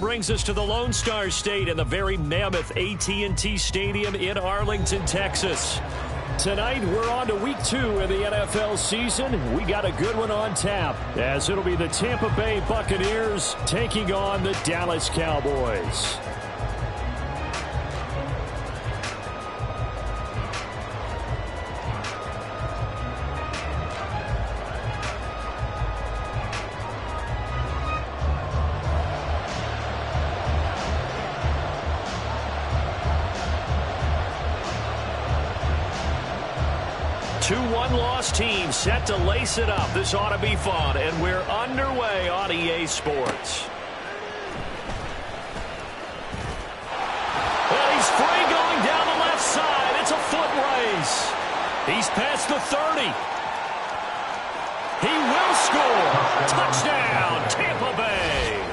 brings us to the Lone Star State in the very mammoth AT&T Stadium in Arlington, Texas. Tonight, we're on to week 2 of the NFL season. We got a good one on tap, as it'll be the Tampa Bay Buccaneers taking on the Dallas Cowboys. Two one-loss teams set to lace it up. This ought to be fun, and we're underway on EA Sports. And he's free going down the left side. It's a foot race. He's past the 30. He will score. Touchdown, Tampa Bay.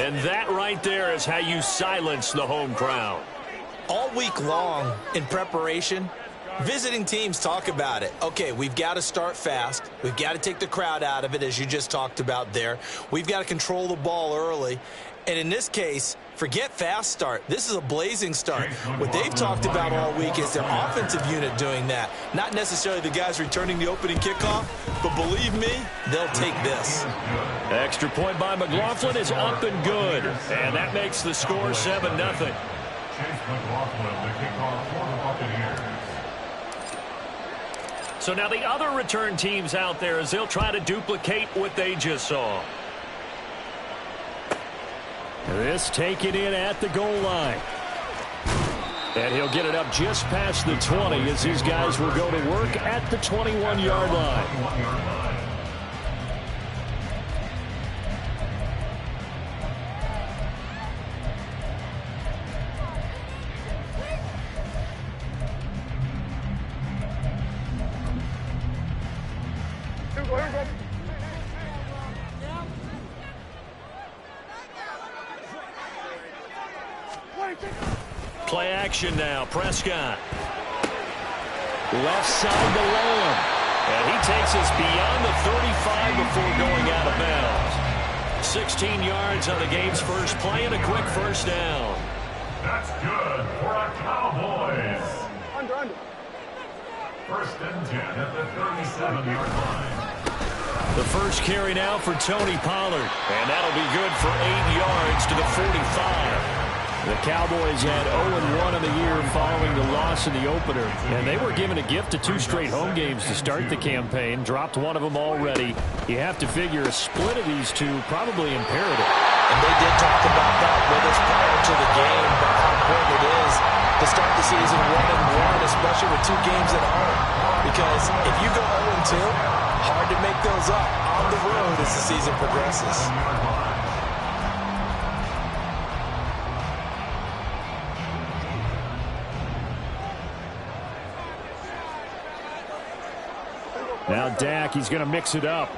And that right there is how you silence the home crowd. All week long in preparation, visiting teams talk about it. Okay, we've got to start fast. We've got to take the crowd out of it, as you just talked about there. We've got to control the ball early. And in this case, forget fast start. This is a blazing start. What they've talked about all week is their offensive unit doing that. Not necessarily the guys returning the opening kickoff, but believe me, they'll take this. Extra point by McLaughlin is up and good. And that makes the score 7-0. So now the other return teams out there as they'll try to duplicate what they just saw. This taken in at the goal line. And he'll get it up just past the 20 as these guys will go to work at the 21-yard line. Play action now. Prescott. Left side to Lamb. And he takes us beyond the 35 before going out of bounds. 16 yards on the game's first play and a quick first down. That's good for our Cowboys. Under. First and 10 at the 37-yard line. The first carry now for Tony Pollard. And that'll be good for 8 yards to the 45. The Cowboys had 0-1 in the year following the loss in the opener. And they were given a gift of 2 straight home games to start the campaign. Dropped one of them already. You have to figure a split of these two probably imperative. And they did talk about that with us prior to the game, about how important it is to start the season 1-1, especially with 2 games at home. Because if you go 0-2, hard to make those up on the road as the season progresses. Now Dak, he's going to mix it up.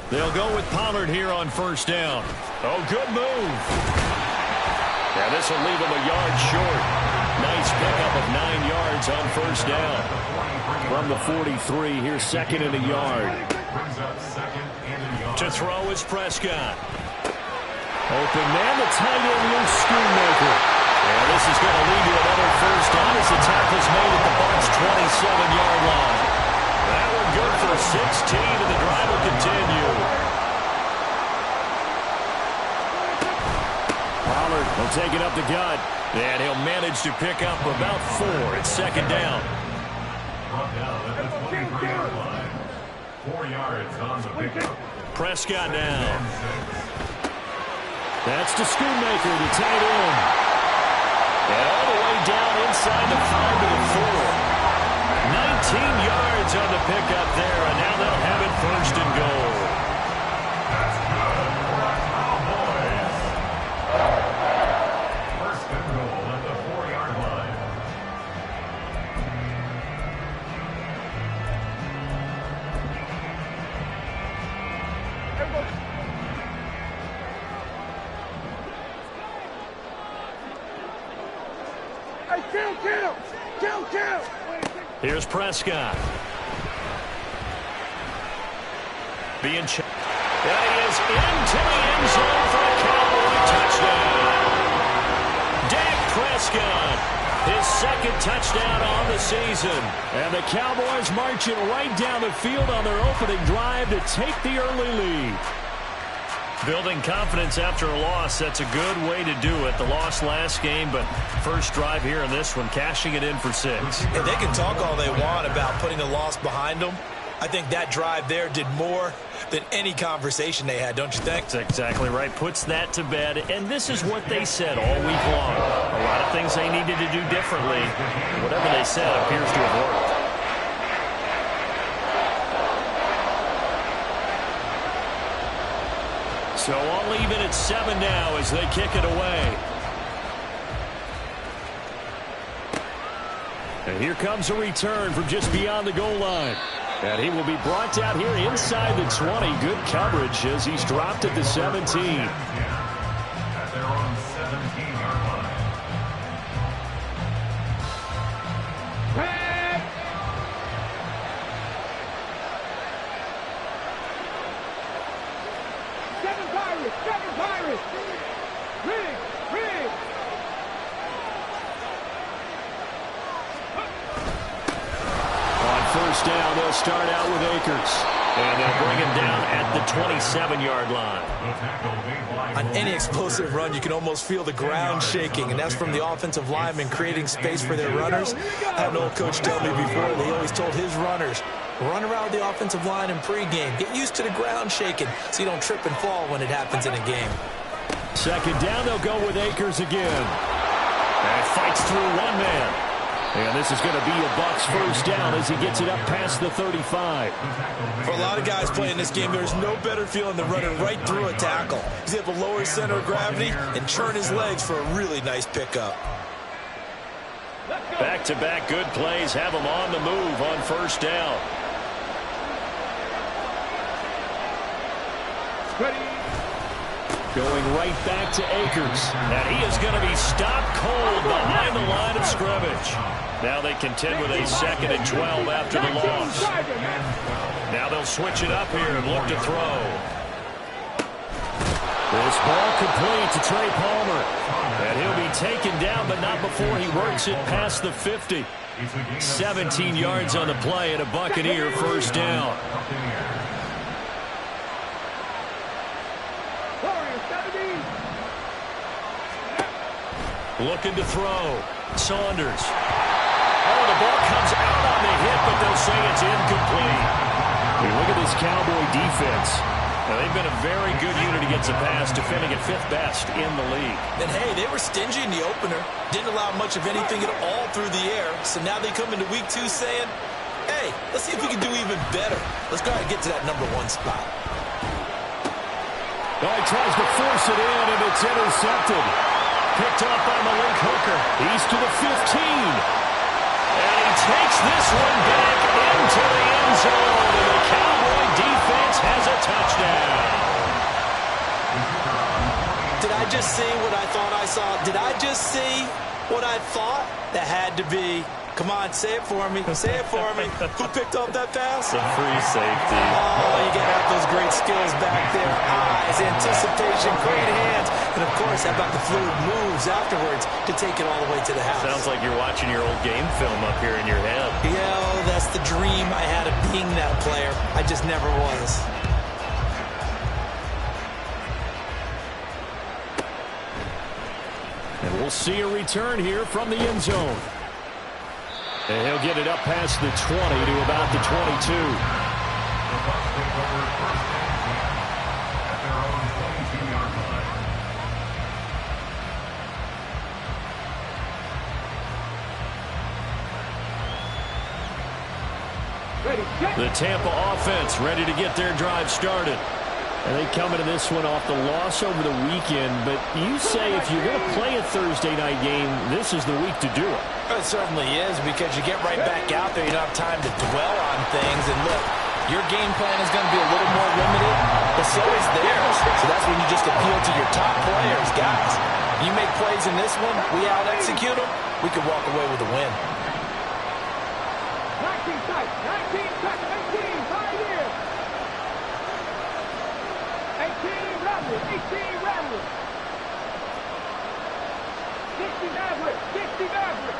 They'll go with Pollard here on first down. Oh, good move. Yeah, this will leave him a yard short. Nice pickup of 9 yards on first down. From the 43, here's second and a yard. To throw is Prescott. Open man, the tight end loose, Schoonmaker. And this is going to lead to another first down as the tackle's made at the Bucs' 27-yard line. That one good for 16, and the drive will continue. Pollard will take it up the gut, and he'll manage to pick up about 4. It's second down. Brought down at the 23-yard line. 4 yards on the pickup. Prescott now. That's to Schoonmaker, the tight end. And all the way down inside the 5 to the 4. 19 yards on the pickup there, and now they'll have it first and goal. That's good for our Cowboys. First and goal at the 4-yard line. Kill. Here's Prescott. being checked. And he is into the end zone for a Cowboy touchdown. Dak Prescott, his second touchdown on the season. And the Cowboys marching right down the field on their opening drive to take the early lead. Building confidence after a loss, that's a good way to do it. The loss last game, but first drive here in this one, cashing it in for 6. And they can talk all they want about putting a loss behind them. I think that drive there did more than any conversation they had, don't you think? That's exactly right. Puts that to bed, and this is what they said all week long. A lot of things they needed to do differently. Whatever they said appears to have worked. So I'll leave it at 7 now as they kick it away. And here comes a return from just beyond the goal line. And he will be brought down here inside the 20. Good coverage as he's dropped at the 17. At their own 17-yard line. Seven Pirates! Rig! On first down, they'll start out with Akers. And they'll bring him down at the 27-yard line. On any explosive run, you can almost feel the ground shaking, and that's from the offensive linemen creating space for their runners. I had an old coach tell me before, they always told his runners, run around the offensive line in pregame. Get used to the ground shaking so you don't trip and fall when it happens in a game. Second down, they'll go with Akers again. And fights through one man. And this is going to be a Bucs first down as he gets it up past the 35. For a lot of guys playing this game, there's no better feeling than running right through a tackle. He's able to lower his center of gravity and churn his legs for a really nice pickup. Back-to-back good plays have him on the move on first down. Going right back to Akers. And he is going to be stopped cold behind the line of scrimmage. Now they contend with a 2nd and 12 after the loss. Now they'll switch it up here and look to throw. This ball complete to Trey Palmer. And he'll be taken down, but not before he works it past the 50. 17 yards on the play and a Buccaneer first down. Looking to throw. Saunders. Oh, the ball comes out on the hit, but they'll say it's incomplete. I mean, look at this Cowboy defense. Now, they've been a very good unit against the pass, defending at 5th best in the league. And, hey, they were stingy in the opener. Didn't allow much of anything at all through the air. So now they come into week 2 saying, hey, let's see if we can do even better. Let's go ahead and get to that #1 spot. Oh, he tries to force it in, and it's intercepted. Picked up by Malik Hooker. He's to the 15. And he takes this one back into the end zone. And the Cowboy defense has a touchdown. Did I just see what I thought I saw? Did I just see what I thought? That had to be. Come on, say it for me. Say it for me. Who picked up that pass? The free safety. Oh, you got to have those great skills back there. Eyes, anticipation, great hands. And, of course, how about the fluid moves afterwards to take it all the way to the house? Sounds like you're watching your old game film up here in your head. Yeah, that's the dream I had of being that player. I just never was. And we'll see a return here from the end zone. And he'll get it up past the 20 to about the 22. The Tampa offense ready to get their drive started. And they come into this one off the loss over the weekend. But you say if you're going to play a Thursday night game, this is the week to do it. It certainly is, because you get right back out there. You don't have time to dwell on things. And look, your game plan is going to be a little more limited, but so is theirs. So that's when you just appeal to your top players. Guys, you make plays in this one, we out-execute them, we could walk away with a win. 19 seconds, 18, 5 years. average. 18 average. 16 average. 16 average.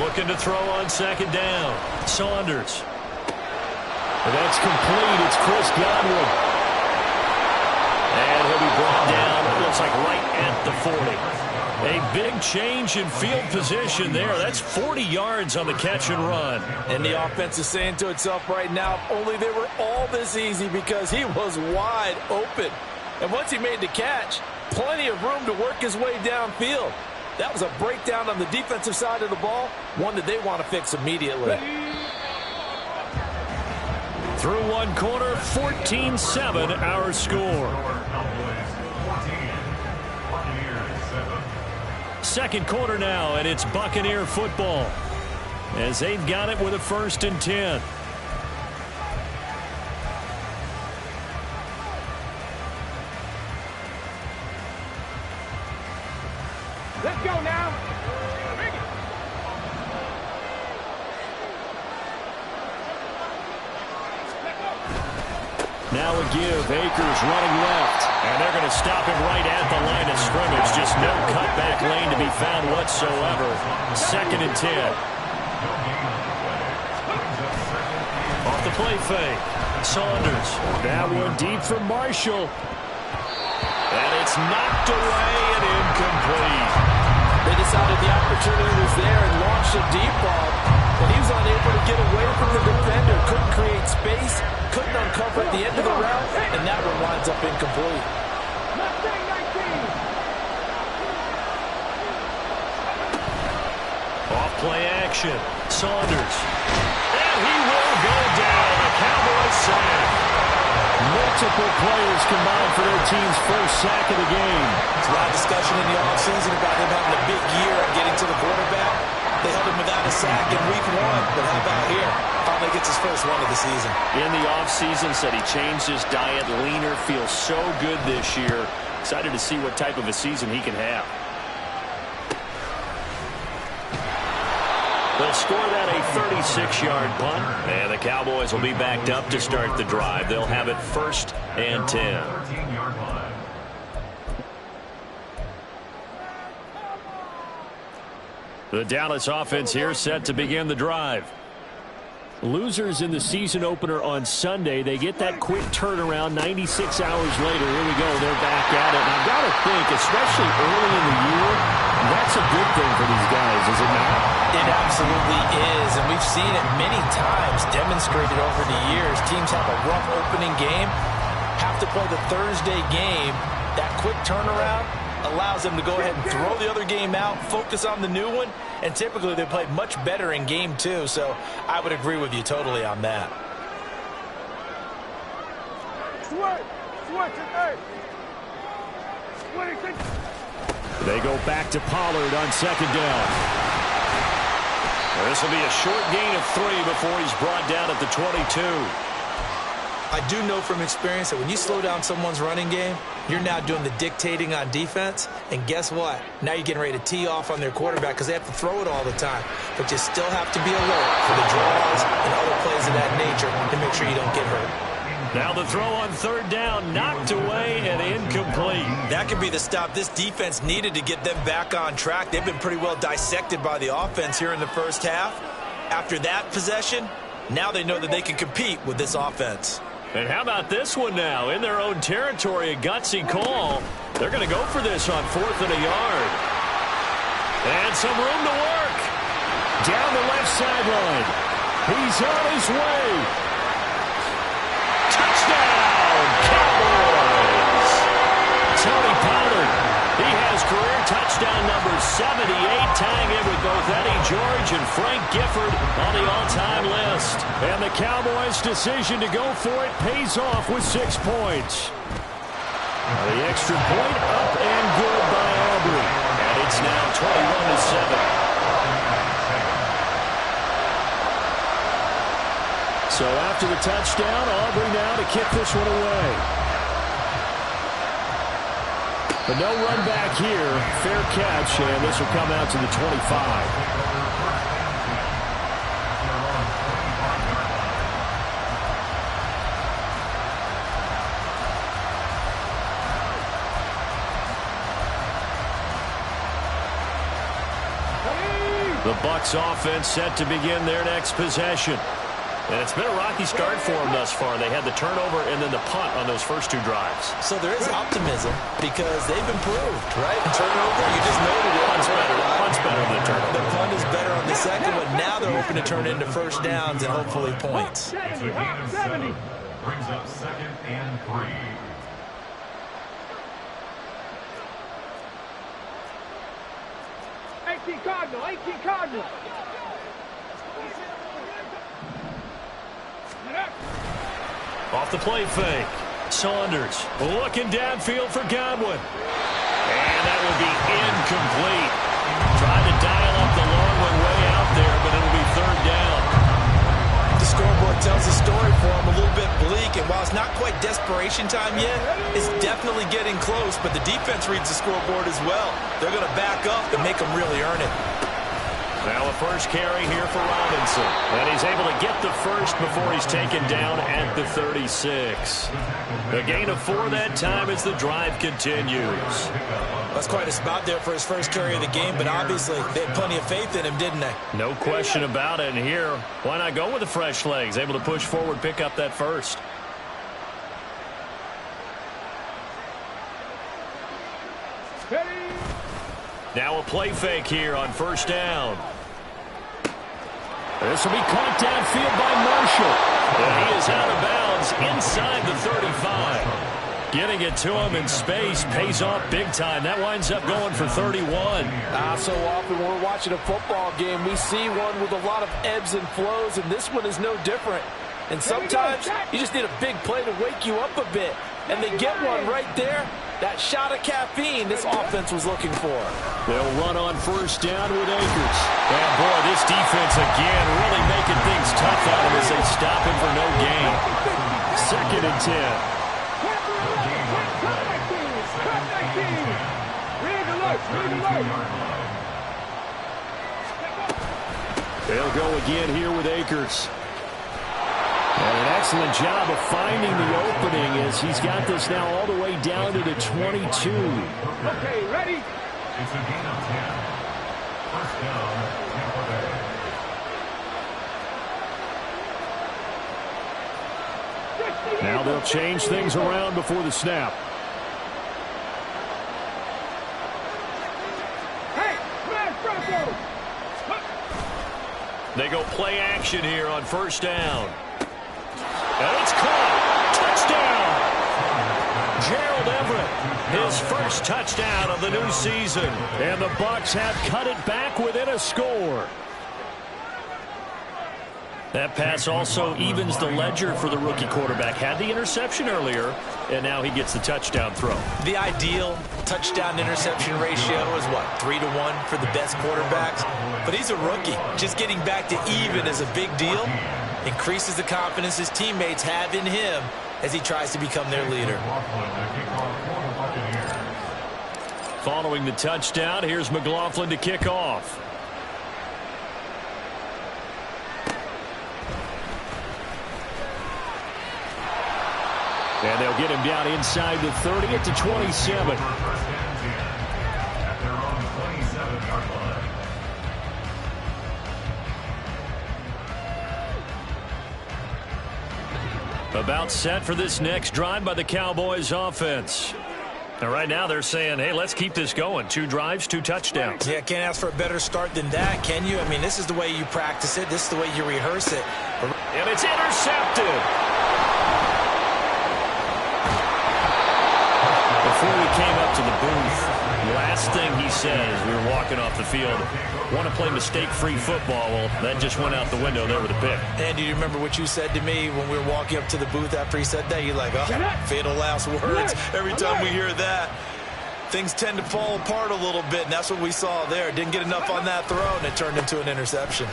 Looking to throw on second down. Saunders. And that's complete. It's Chris Godwin. And he'll be brought down, it looks like right at the 40. A big change in field position there. That's 40 yards on the catch and run. And the offense is saying to itself right now, if only they were all this easy, because he was wide open. And once he made the catch, plenty of room to work his way downfield. That was a breakdown on the defensive side of the ball, one that they want to fix immediately. Through one quarter, 14-7 our score. Second quarter now, and it's Buccaneer football as they've got it with a 1st and 10. Let's go now. Now a give. Akers running left. And they're going to stop him right at the line of scrimmage. Just no cutback lane to be found whatsoever. 2nd and 10. Off the play fake. Saunders. That one deep for Marshall. And it's knocked away and incomplete. They decided the opportunity was there and launched a deep ball, but he was unable to get away from the defender. Couldn't create space, couldn't uncover at the end of the route, and that one winds up incomplete. Off play action. Saunders. And he will go down. A Cowboys sack. Multiple players combined for their team's first sack of the game. There's a lot of discussion in the offseason about him having a big year and getting to the quarterback. They held him without a sack in week 1, but how about here? Finally gets his first one of the season. In the offseason, said he changed his diet, leaner, feels so good this year. Excited to see what type of a season he can have. They'll score that a 36-yard punt, and the Cowboys will be backed up to start the drive. They'll have it 1st and 10. The Dallas offense here set to begin the drive. Losers in the season opener on Sunday. They get that quick turnaround 96 hours later. Here we go. They're back at it. And I've got to think, especially early in the year, that's a good thing for these guys, is it not? It absolutely is, and we've seen it many times demonstrated over the years. Teams have a rough opening game, have to play the Thursday game. That quick turnaround allows them to go ahead and throw the other game out, focus on the new one, and typically they play much better in game 2, so I would agree with you totally on that. They go back to Pollard on 2nd down. This will be a short gain of 3 before he's brought down at the 22. I do know from experience that when you slow down someone's running game, you're now doing the dictating on defense. And guess what? Now you're getting ready to tee off on their quarterback because they have to throw it all the time. But you still have to be alert for the draws and other plays of that nature to make sure you don't get hurt. Now the throw on 3rd down, knocked away and incomplete. That could be the stop this defense needed to get them back on track. They've been pretty well dissected by the offense here in the first half. After that possession, now they know that they can compete with this offense. And how about this one now? In their own territory, a gutsy call. They're going to go for this on 4th and a yard. And some room to work. Down the left sideline. He's on his way. Touchdown, Cowboys! Tony Pollard, he has career touchdown number 78, tying it with both Eddie George and Frank Gifford on the all-time list. And the Cowboys' decision to go for it pays off with 6 points. The extra point up and good by Aubrey. And it's now 21-7. So after the touchdown, Aubrey now to kick this one away. But no run back here. Fair catch, and this will come out to the 25. Bucs offense set to begin their next possession. And it's been a rocky start for them thus far. They had the turnover and then the punt on those first two drives. So there is optimism because they've improved, right? Turnover, you just noted it. Punt's better. Punt's better than the turnover. The punt is better on the second one. Now they're hoping to turn into first downs and hopefully points. It's a gain of 7. Brings up 2nd and 3. Cardinal, 18 Cardinal. Off the play fake. Saunders looking downfield for Godwin. And that will be incomplete. Tried to dial up the long one way out there, but it'll be 3rd down. The scoreboard tells the story for him, a little bit bleak, and while it's not quite desperation time yet, it's definitely getting close, but the defense reads the scoreboard as well. They're going to back up and make them really earn it. Now a first carry here for Robinson. And he's able to get the first before he's taken down at the 36. A gain of 4 that time as the drive continues. That's quite a spot there for his first carry of the game, but obviously they had plenty of faith in him, didn't they? No question about it. And here, why not go with the fresh legs? Able to push forward, pick up that first. Now a play fake here on first down. This will be caught downfield by Marshall. And he is out of bounds inside the 35. Getting it to him in space pays off big time. That winds up going for 31. So often when we're watching a football game, we see one with a lot of ebbs and flows, and this one is no different. And sometimes you just need a big play to wake you up a bit. And they get one right there. That shot of caffeine this offense was looking for. They'll run on first down with Akers. And boy, this defense again really making things tough on him as they stop him for no gain. 2nd and 10. They'll go again here with Akers. And an excellent job of finding the opening as he's got this now all the way down to the 22. Okay, ready? It's a gain of 10. First down, Tampa Bay. Now they'll change things around before the snap. Hey, smash Bronco! They go play action here on first down. And it's caught. Touchdown. Gerald Everett, his first touchdown of the new season. And the Bucs have cut it back within a score. That pass also evens the ledger for the rookie quarterback. Had the interception earlier, and now he gets the touchdown throw. The ideal touchdown-interception ratio is, what, 3-to-1 for the best quarterbacks? But he's a rookie. Just getting back to even is a big deal. Increases the confidence his teammates have in him as he tries to become their leader. Following the touchdown, here's McLaughlin to kick off. And they'll get him down inside the 30 at the 27. About set for this next drive by the Cowboys offense. And right now they're saying, hey, let's keep this going. 2 drives, 2 touchdowns. Yeah, can't ask for a better start than that, can you? I mean, this is the way you practice it. This is the way you rehearse it. And it's intercepted. Before we came up to the booth, last thing he said as we were walking off the field, want to play mistake-free football. Well, that just went out the window there with a pick. And do you remember what you said to me when we were walking up to the booth after he said that? You're like, oh, fatal last words. Every time we hear that, things tend to fall apart a little bit, and that's what we saw there. Didn't get enough on that throw, and it turned into an interception.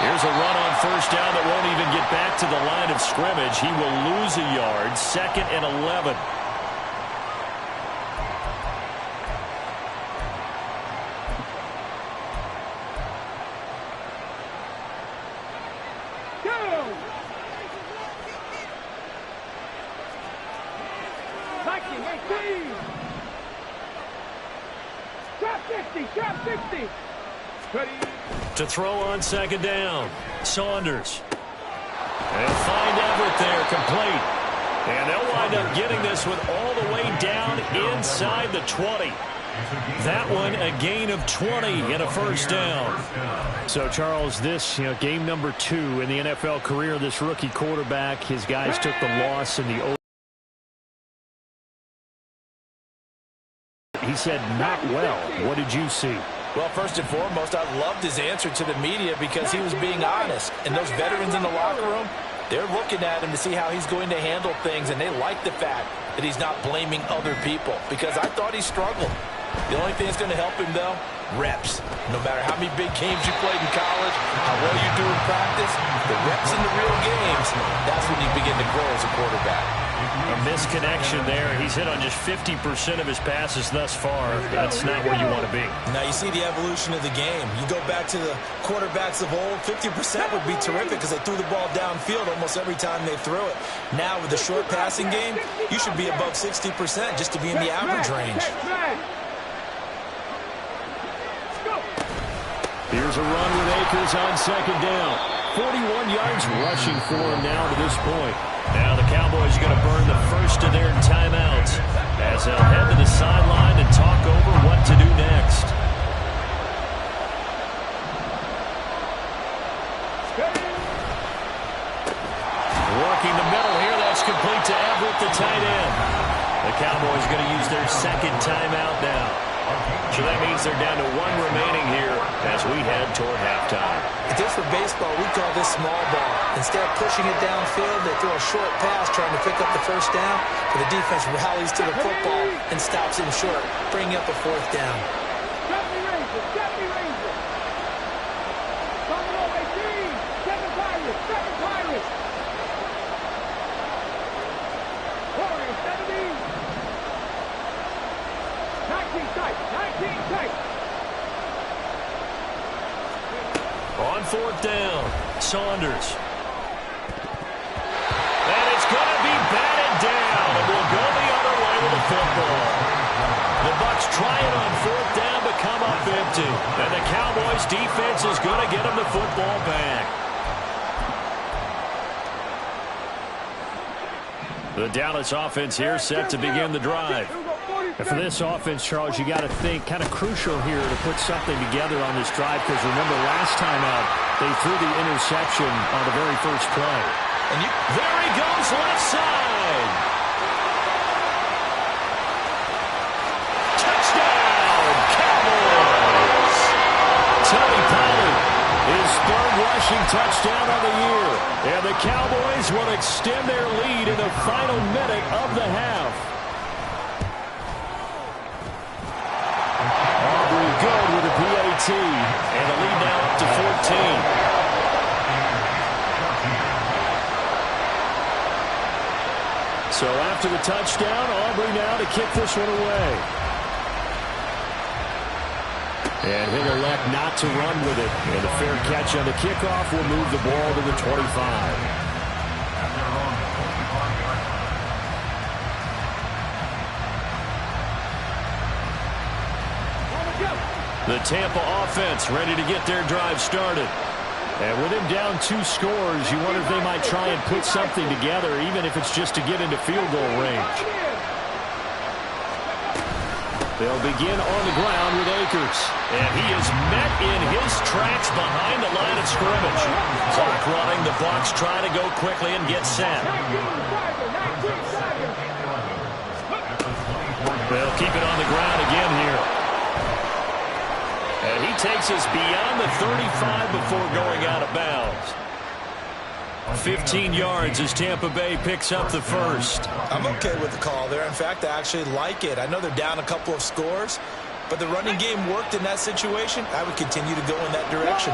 Here's a run on first down that won't even get back to the line of scrimmage. He will lose a yard. 2nd and 11. To throw on second down, Saunders. And find Everett there, complete. And they'll wind up getting this with all the way down inside the 20. That one a gain of 20 and a first down. So, Charles, this game number 2 in the NFL career, this rookie quarterback, his guys took the loss in the He said, not well. What did you see? Well, first and foremost, I loved his answer to the media because he was being honest. And those veterans in the locker room, they're looking at him to see how he's going to handle things, and they like the fact that he's not blaming other people because I thought he struggled. The only thing that's going to help him, though, reps. No matter how many big games you played in college, how well you do in practice, the reps in the real games, that's when you begin to grow as a quarterback. A misconnection there. He's hit on just 50% of his passes thus far. That's not where you want to be. Now you see the evolution of the game. You go back to the quarterbacks of old, 50% would be terrific because they threw the ball downfield almost every time they threw it. Now with the short passing game, you should be above 60% just to be in the average range. Here's a run with Akers on second down. 41 yards rushing for him now to this point. Now the Cowboys are going to burn the first of their timeouts as they'll head to the sideline and talk over what to do next. Working the middle here, that's complete to Everett, the tight end. The Cowboys are going to use their second timeout now. So that means they're down to 1 remaining here as we head toward halftime. If this were baseball, we call this small ball. Instead of pushing it downfield, they throw a short pass trying to pick up the first down, but the defense rallies to the football and stops him short, bringing up a 4th down. On 4th down, Saunders. And it's going to be batted down. It will go the other way with the football. The Bucs try it on 4th down but come up empty. And the Cowboys defense is going to get them the football back. The Dallas offense here set to begin the drive. And for this offense, Charles, you got to think kind of crucial here to put something together on this drive because remember last time out they threw the interception on the very first play. And there he goes left side. Touchdown, Cowboys. Tony Pollard, his 3rd rushing touchdown of the year. And the Cowboys will extend their lead in the final minute of the half. Good with a PAT, and the lead now up to 14. So after the touchdown, Aubrey now to kick this one away. And he'll elect not to run with it. And the fair catch on the kickoff will move the ball to the 25. The Tampa offense ready to get their drive started. And with him down 2 scores, you wonder if they might try and put something together, even if it's just to get into field goal range. They'll begin on the ground with Akers. And he is met in his tracks behind the line of scrimmage. Clock running, the Bucs try to go quickly and get set. They'll keep it on the ground again here. And he takes us beyond the 35 before going out of bounds. 15 yards as Tampa Bay picks up the first. I'm okay with the call there. In fact, I actually like it. I know they're down a couple of scores, but the running game worked in that situation. I would continue to go in that direction.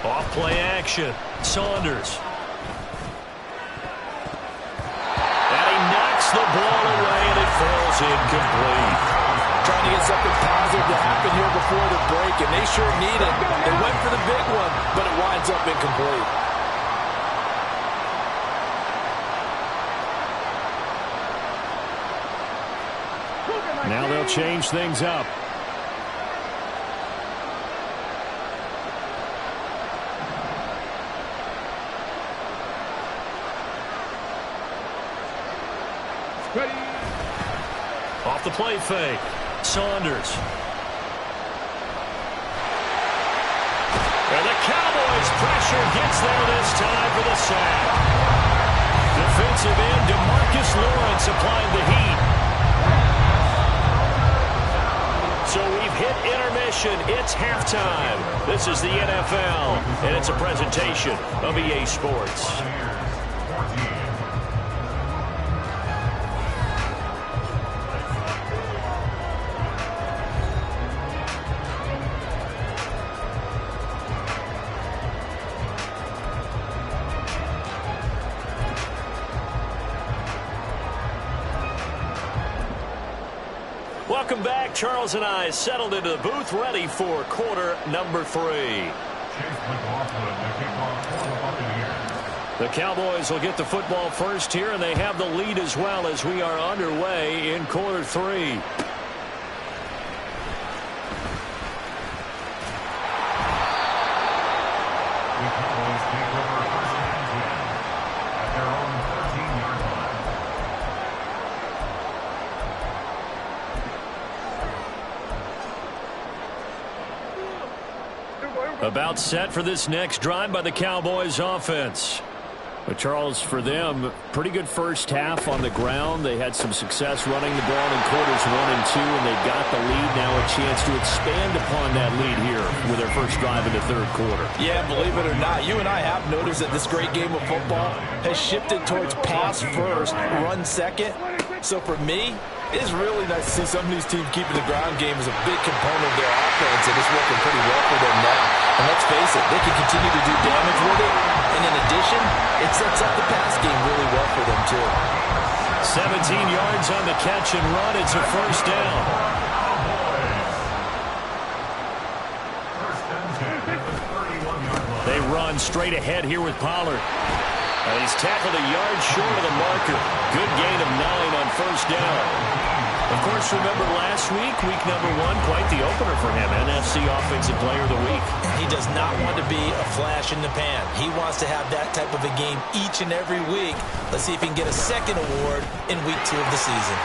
Off play action. Saunders. The ball away, and it falls incomplete. Trying to get something positive to happen here before the break, and they sure need it. They went for the big one, but it winds up incomplete. Now Now they'll change things up. Ready. Off the play fake. Saunders. And the Cowboys pressure gets there this time for the sack. Defensive end DeMarcus Lawrence applying the heat. So we've hit intermission. It's halftime. This is the NFL, and it's a presentation of EA Sports. Welcome back. Charles and I settled into the booth, ready for quarter number 3. The Cowboys will get the football first here, and they have the lead as well as we are underway in quarter 3. About set for this next drive by the Cowboys offense. But Charles, for them, pretty good first half on the ground. They had some success running the ball in quarters 1 and 2, and they got the lead. Now a chance to expand upon that lead here with their first drive in the third quarter. Yeah, believe it or not, you and I have noticed that this great game of football has shifted towards pass first, run second. So for me, it is really nice to see some of these teams keeping the ground game as a big component of their offense, and it's working pretty well for them now. And let's face it, they can continue to do damage with it. And in addition, it sets up the pass game really well for them, too. 17 yards on the catch and run. It's a first down. They run straight ahead here with Pollard. And he's tackled a yard short of the marker. Good gain of 9 on first down. Of course, remember last week, week number 1, quite the opener for him. NFC Offensive Player of the Week. He does not want to be a flash in the pan. He wants to have that type of a game each and every week. Let's see if he can get a second award in week 2 of the season.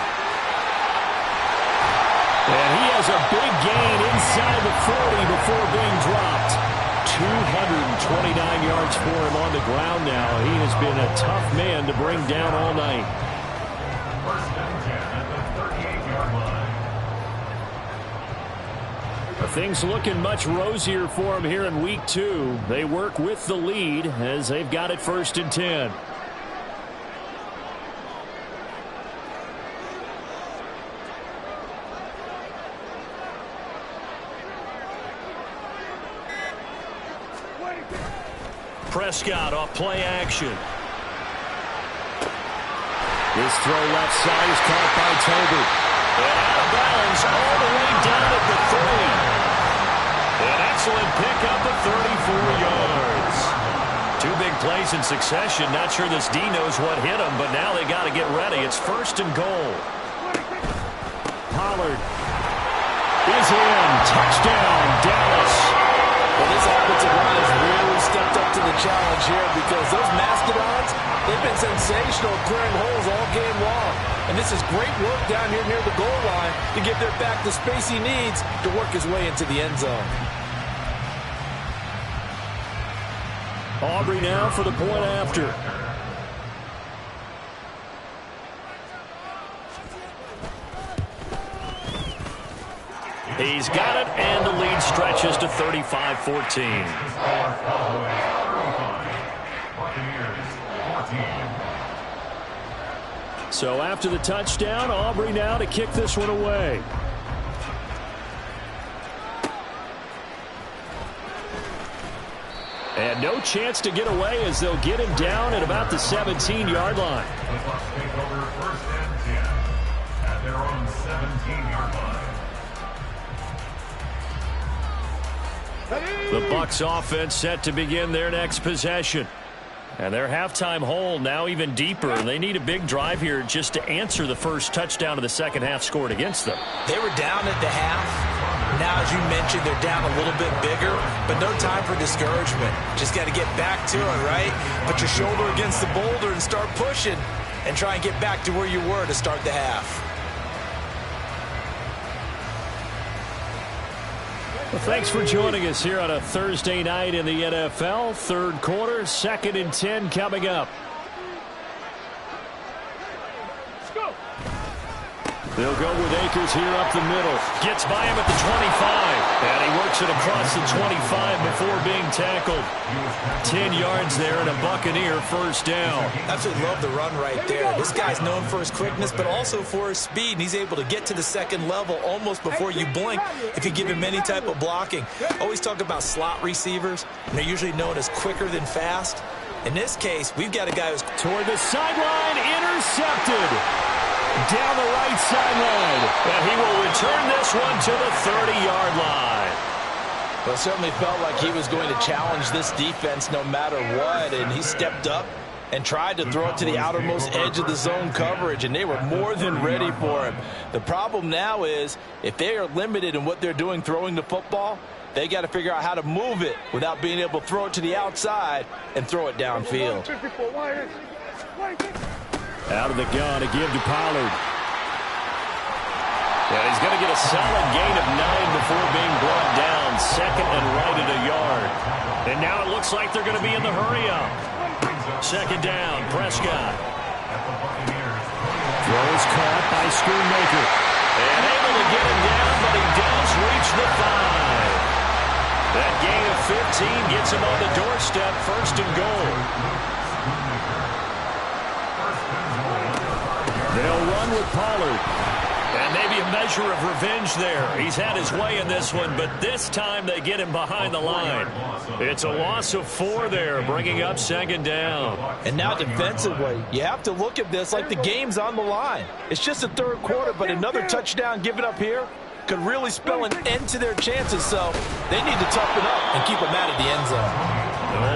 And he has a big gain inside the 40 before being dropped. 229 yards for him on the ground now. He has been a tough man to bring down all night. Things looking much rosier for him here in week 2. They work with the lead as they've got it 1st and 10. Prescott off play action. This throw left side is caught by Toby. And out of bounds all the way down at the 3. An excellent pickup of 34 yards. 2 big plays in succession. Not sure this D knows what hit him, but now they got to get ready. It's 1st and goal. Pollard is in. Touchdown, Dallas. Well, this offensive line has really stepped up to the challenge here because those Mastodons, they've been sensational clearing holes all game long. And this is great work down here near the goal line to give their back the space he needs to work his way into the end zone. Aubrey now for the point after. He's got it, and the lead stretches to 35-14. So after the touchdown, Aubrey now to kick this one away. And no chance to get away as they'll get him down at about the 17-yard line. The Bucs take over 1st and 10 at their own 17-yard line. The Bucs offense set to begin their next possession. And their halftime hole now even deeper. They need a big drive here just to answer the first touchdown of the second half scored against them. They were down at the half. Now, as you mentioned, they're down a little bit bigger, but no time for discouragement. Just got to get back to it, right? Put your shoulder against the boulder and start pushing and try and get back to where you were to start the half. Well, thanks for joining us here on a Thursday night in the NFL. Third quarter, 2nd and 10 coming up. They'll go with Akers here up the middle. Gets by him at the 25. And he works it across the 25 before being tackled. 10 yards there and a Buccaneer first down. Absolutely love the run right there. This guy's known for his quickness, but also for his speed. And he's able to get to the second level almost before you blink if you give him any type of blocking. Always talk about slot receivers, and they're usually known as quicker than fast. In this case, we've got a guy who's toward the sideline, intercepted. Down the right sideline. And he will return this one to the 30-yard line. Well, it certainly felt like he was going to challenge this defense no matter what, and he stepped up and tried to throw it to the outermost edge of the zone coverage, and they were more than ready for him. The problem now is if they are limited in what they're doing throwing the football, they got to figure out how to move it without being able to throw it to the outside and throw it downfield. Out of the gun to give to Pollard. And he's going to get a solid gain of 9 before being brought down. 2nd and right at a yard. And now it looks like they're going to be in the hurry-up. 2nd down, Prescott. Throws caught by Schoonmaker. And able to get him down, but he does reach the 5. That gain of 15 gets him on the doorstep, 1st and goal. They'll run with Pollard. And maybe a measure of revenge there. He's had his way in this one, but this time they get him behind the line. It's a loss of 4 there, bringing up 2nd down. And now defensively, you have to look at this like the game's on the line. It's just the third quarter, but another touchdown given up here could really spell an end to their chances, so they need to toughen up and keep them out of the end zone.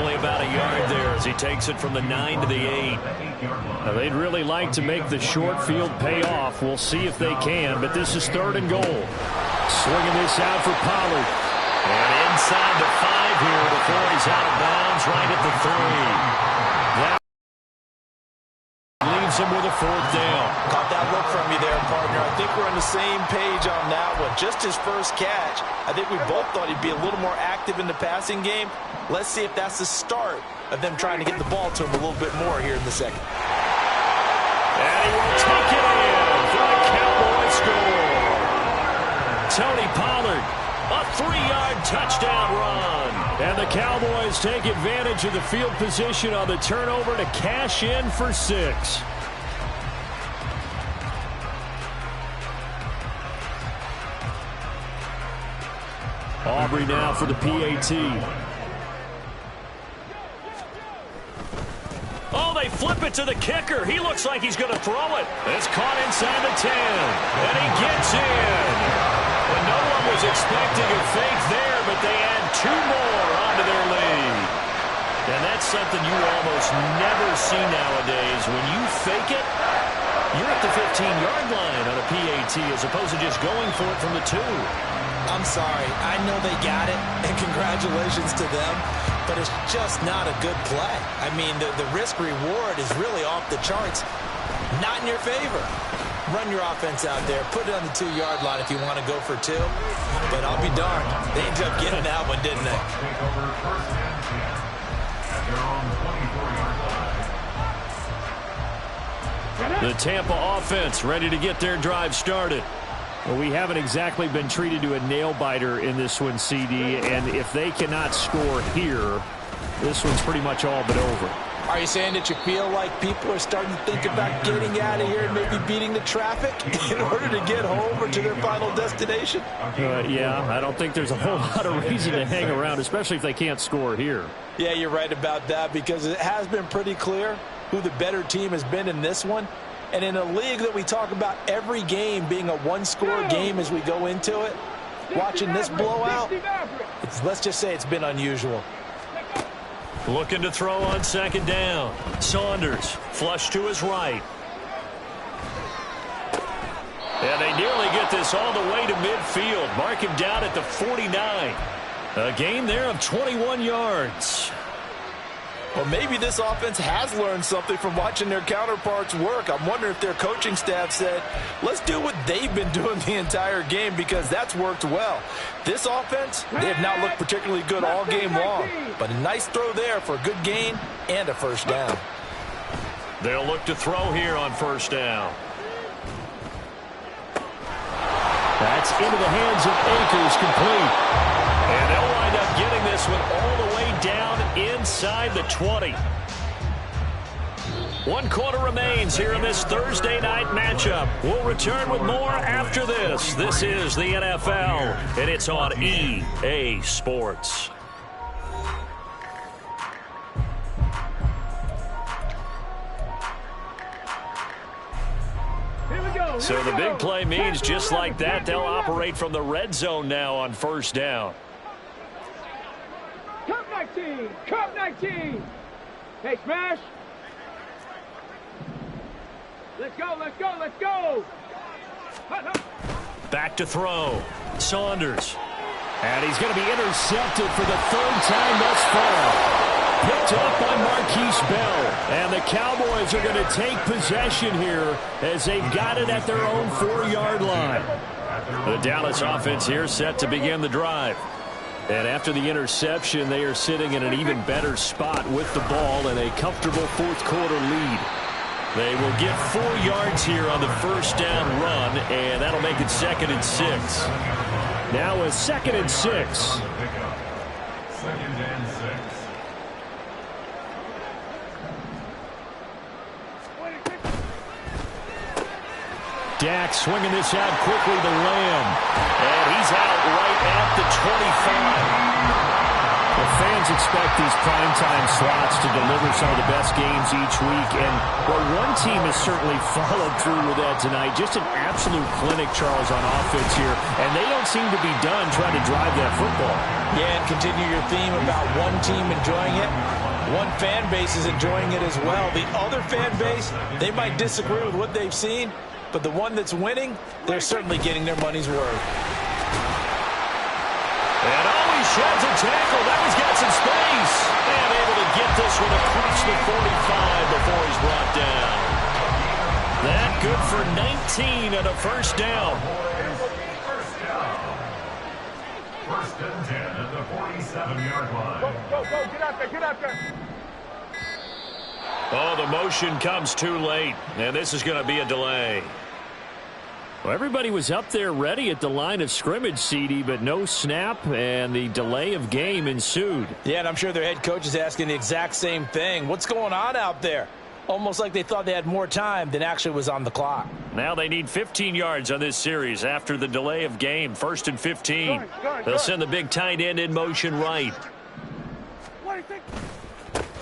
Only about a yard there as he takes it from the 9 to the 8. Now, they'd really like to make the short field pay off. We'll see if they can, but this is 3rd and goal. Swinging this out for Pollard. And inside the 5 here before he's out of bounds right at the 3. That leaves him with a 4th down. Caught that look from you there, partner. I think we're on the same page on that one. Just his first catch. I think we both thought he'd be a little more active in the passing game. Let's see if that's the start of them trying to get the ball to him a little bit more here in the second. And he will take it in for the Cowboys score. Tony Pollard, a 3-yard touchdown run. And the Cowboys take advantage of the field position on the turnover to cash in for 6. Aubrey now for the PAT. Oh, they flip it to the kicker. He looks like he's going to throw it. It's caught inside the 10. And he gets in. And no one was expecting a fake there, but they add 2 more onto their lead. And that's something you almost never see nowadays. When you fake it, you're at the 15-yard line on a PAT as opposed to just going for it from the 2. I'm sorry. I know they got it, and congratulations to them, but it's just not a good play. I mean, the risk-reward is really off the charts. Not in your favor. Run your offense out there. Put it on the 2-yard line if you want to go for 2. But I'll be darned. They ended up getting that one, didn't they? The Tampa offense ready to get their drive started. Well, we haven't exactly been treated to a nail-biter in this one, CD, and if they cannot score here, this one's pretty much all but over. Are you saying that you feel like people are starting to think about getting out of here and maybe beating the traffic in order to get home or to their final destination? Yeah, I don't think there's a whole lot of reason to hang around, especially if they can't score here. Yeah, you're right about that because it has been pretty clear who the better team has been in this one. And in a league that we talk about every game being a one-score game as we go into it, watching this blowout, let's just say it's been unusual. Looking to throw on second down. Saunders flush to his right. And they nearly get this all the way to midfield. Mark him down at the 49. A gain there of 21 yards. Well, maybe this offense has learned something from watching their counterparts work. I'm wondering if their coaching staff said, let's do what they've been doing the entire game, because that's worked well. This offense, they have not looked particularly good all game long, but a nice throw there for a good gain and a first down. They'll look to throw here on first down. That's into the hands of Akers, complete. And they'll wind up getting this one all the way down inside the 20. 1 quarter remains here in this Thursday night matchup. We'll return with more after this. This is the NFL, and it's on EA Sports. So the big play means just like that, they'll operate from the red zone now on first down. Cup 19! Cup 19! Hey, smash! Let's go, let's go, let's go! Back to throw. Saunders. And he's going to be intercepted for the third time thus far. Picked up by Marquise Bell. And the Cowboys are going to take possession here as they've got it at their own 4-yard line. The Dallas offense here set to begin the drive. And after the interception, they are sitting in an even better spot with the ball and a comfortable fourth-quarter lead. They will get 4 yards here on the first down run, and that'll make it 2nd and 6. Now a 2nd and 6. 2nd and 6. Dak swinging this out quickly to Lamb. And he's out right at the 25. The fans expect these primetime slots to deliver some of the best games each week. And well, one team has certainly followed through with that tonight. Just an absolute clinic, Charles, on offense here. And they don't seem to be done trying to drive that football. Yeah, and continue your theme about one team enjoying it. One fan base is enjoying it as well. The other fan base, they might disagree with what they've seen, but the one that's winning, they're certainly getting their money's worth. And he sheds a tackle. Now he's got some space. And able to get this one across the 45 before he's brought down. That good for 19 and a first down. First down. 1st and 10 at the 47-yard line. Go, get out there, get out there. Oh, the motion comes too late, and this is going to be a delay. Well, everybody was up there ready at the line of scrimmage, CD, but no snap, and the delay of game ensued. Yeah, and I'm sure their head coach is asking the exact same thing. What's going on out there? Almost like they thought they had more time than actually was on the clock. Now they need 15 yards on this series after the delay of game. 1st and 15. They'll send the big tight end in motion right.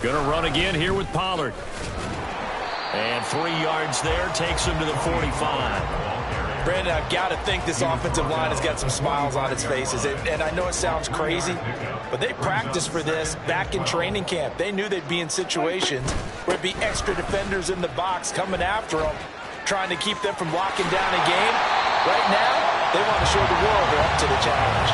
Going to run again here with Pollard. And 3 yards there takes him to the 45. Brandon, I've got to think this offensive line has got some smiles on its faces. And I know it sounds crazy, but they practiced for this back in training camp. They knew they'd be in situations where it'd be extra defenders in the box coming after them, trying to keep them from locking down a game. Right now, they want to show the world they're up to the challenge.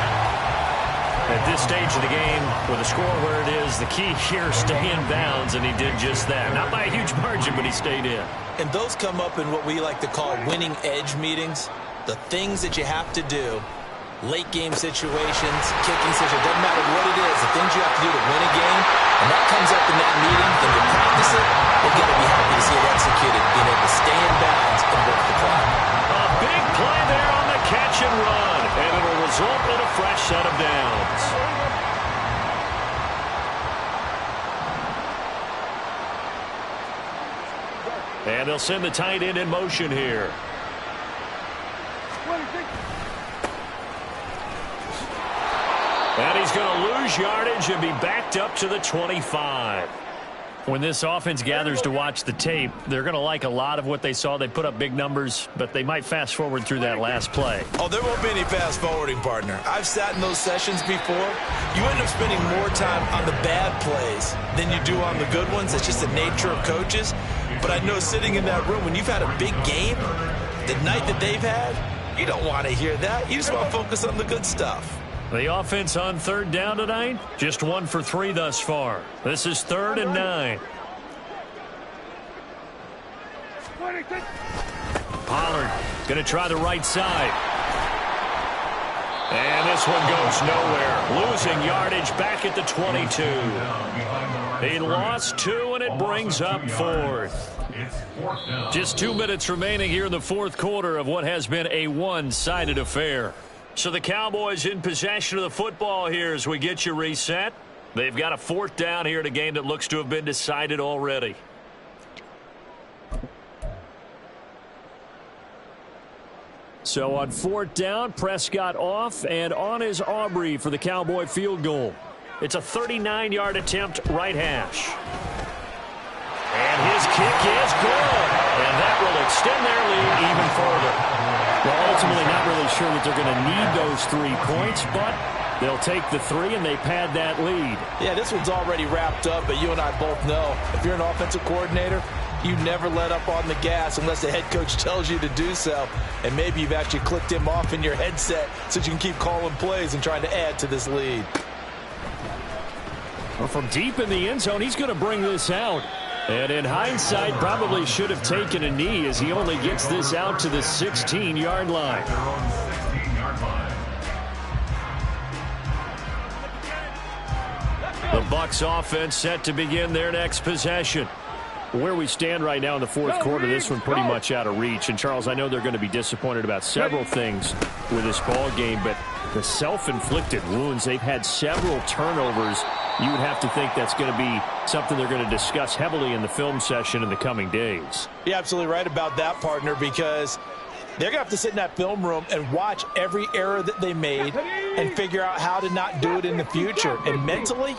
At this stage of the game, with the score where it is, the key here, stay in bounds, and he did just that. Not by a huge margin, but he stayed in. And those come up in what we like to call winning edge meetings. The things that you have to do, late game situations, kicking situations, doesn't matter what it is, the things you have to do to win a game, and that comes up in that meeting, and you practice it, you're going to be happy to see it executed, being able to stay in bounds and work the clock. A big play there on the catch and run, and it'll result in a fresh set of downs. And they'll send the tight end in motion here. And he's going to lose yardage and be backed up to the 25. When this offense gathers to watch the tape, they're going to like a lot of what they saw. They put up big numbers, but they might fast forward through that last play. Oh, there won't be any fast forwarding, partner. I've sat in those sessions before. You end up spending more time on the bad plays than you do on the good ones. It's just the nature of coaches. But I know sitting in that room, when you've had a big game, the night that they've had, you don't want to hear that. You just want to focus on the good stuff. The offense on third down tonight, just 1 for 3 thus far. This is 3rd and 9. Pollard going to try the right side. And this one goes nowhere. Losing yardage back at the 22. He lost 2, and it brings up 4th. Just 2 minutes remaining here in the 4th quarter of what has been a one-sided affair. So the Cowboys in possession of the football here as we get you reset. They've got a 4th down here in a game that looks to have been decided already. So on 4th down, Prescott off, and on is Aubrey for the Cowboy field goal. It's a 39-yard attempt, right hash. And his kick is good. And that will extend their lead even further. Well, ultimately not really sure that they're going to need those 3 points, but they'll take the 3 and they pad that lead. Yeah, this one's already wrapped up, but you and I both know if you're an offensive coordinator, you never let up on the gas unless the head coach tells you to do so. And maybe you've actually clicked him off in your headset so you can keep calling plays and trying to add to this lead. Well, from deep in the end zone, he's going to bring this out. And in hindsight, probably should have taken a knee as he only gets this out to the 16-yard line. The Bucs offense set to begin their next possession. Where we stand right now in the 4th quarter, this one pretty much out of reach. And, Charles, I know they're going to be disappointed about several things with this ball game, but the self-inflicted wounds, they've had several turnovers. You would have to think that's going to be something they're going to discuss heavily in the film session in the coming days. You're absolutely right about that, partner, because they're going to have to sit in that film room and watch every error that they made and figure out how to not do it in the future. And mentally,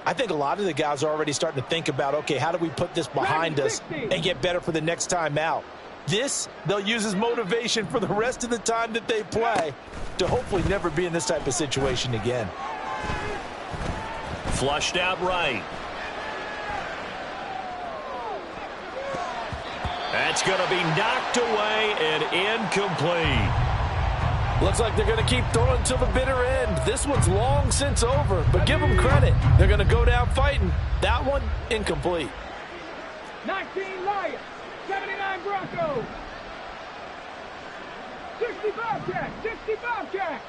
I think a lot of the guys are already starting to think about, okay, how do we put this behind us and get better for the next time out? This, they'll use as motivation for the rest of the time that they play to hopefully never be in this type of situation again. Flushed out right. That's going to be knocked away and incomplete. Looks like they're going to keep throwing till the bitter end. This one's long since over, but give them credit. They're going to go down fighting. That one, incomplete. 19 Lions, 79 Broncos. 60 Bobcats, 60 Bobcats.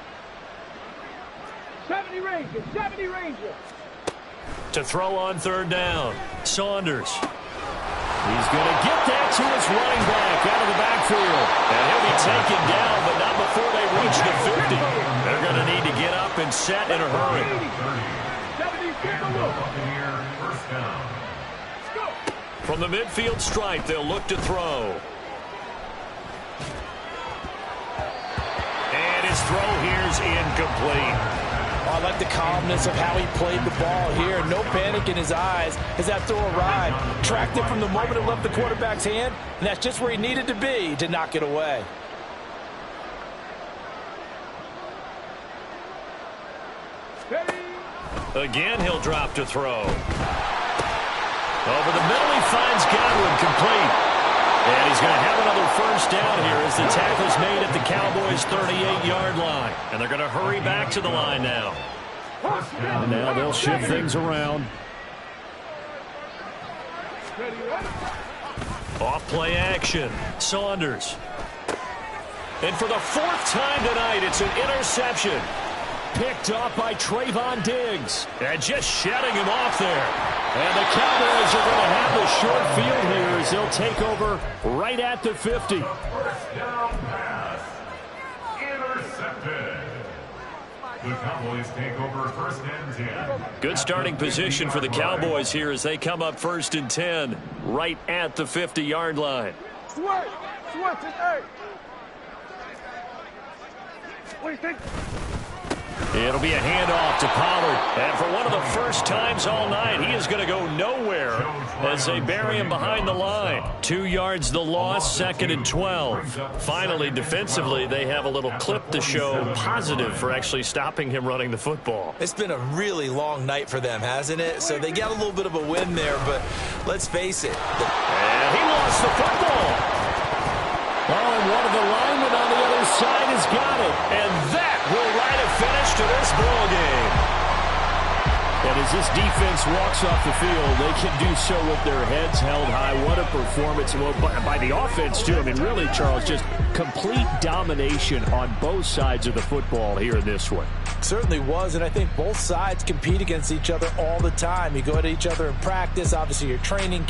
70 Rangers, 70 Rangers. To throw on 3rd down, Saunders. He's going to get that to his running back out of the backfield. And he'll be taken down, but not before they reach the 50. They're going to need to get up and set in a hurry. From the midfield stripe, they'll look to throw. And his throw here's incomplete. I like the calmness of how he played the ball here. No panic in his eyes as that throw arrived. Tracked it from the moment it left the quarterback's hand, and that's just where he needed to be to knock it away. Again, he'll drop to throw. Over the middle, he finds Godwin complete. And he's going to have another 1st down here as the tackle's made at the Cowboys' 38-yard line. And they're going to hurry back to the line now. And now they'll shift things around. Off play action. Saunders. And for the 4th time tonight, it's an interception. Picked off by Trayvon Diggs. And just shutting him off there. And the Cowboys are going to have the short field here as they'll take over right at the 50. 1st down pass. Intercepted. The Cowboys take over 1st and 10. Good starting position for the Cowboys here as they come up 1st and 10 right at the 50-yard line. Swerve to 8. What do you think? It'll be a handoff to Pollard. And for one of the first times all night, he is going to go nowhere as they bury him behind the line. 2 yards the loss, 2nd and 12. Finally, defensively, they have a little clip to show positive for actually stopping him running the football. It's been a really long night for them, hasn't it? So they got a little bit of a win there, but let's face it. And he lost the football. Oh, and one of the linemen on the other side has got it. And that will write a finish to this ball game. And as this defense walks off the field, they can do so with their heads held high. What a performance by the offense, too. I mean, really, Charles, just complete domination on both sides of the football here in this one. Certainly was, and I think both sides compete against each other all the time. You go at each other in practice. Obviously, your training